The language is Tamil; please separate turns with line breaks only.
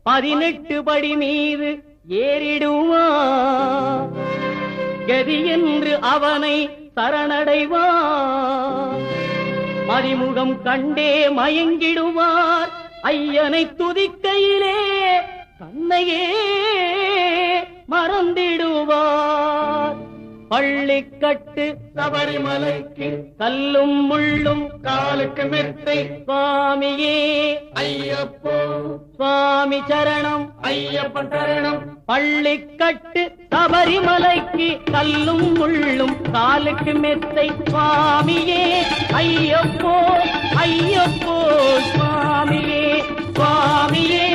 18 படி மீது ஏறிடுவார். கதி என்று அவனை சரணடைவார். மதிமுகம் கண்டே மயங்கிடுவார். ஐயனை துதிக்கையிலே தன்னையே மறந்திடுவார். பள்ளிக்கட்டு
சபரிமலைக்கு
கல்லும் முள்ளும்
காலுக்கு மெத்தை.
சுவாமியே
ஐயப்போ
சுவாமி சரணம்
ஐயப்பன் சரணம்.
பள்ளிக்கட்டு சபரிமலைக்கு கல்லும் முள்ளும் காலுக்கு மெத்தை. சுவாமியே ஐயப்போ ஐயப்போ சுவாமியே சுவாமியே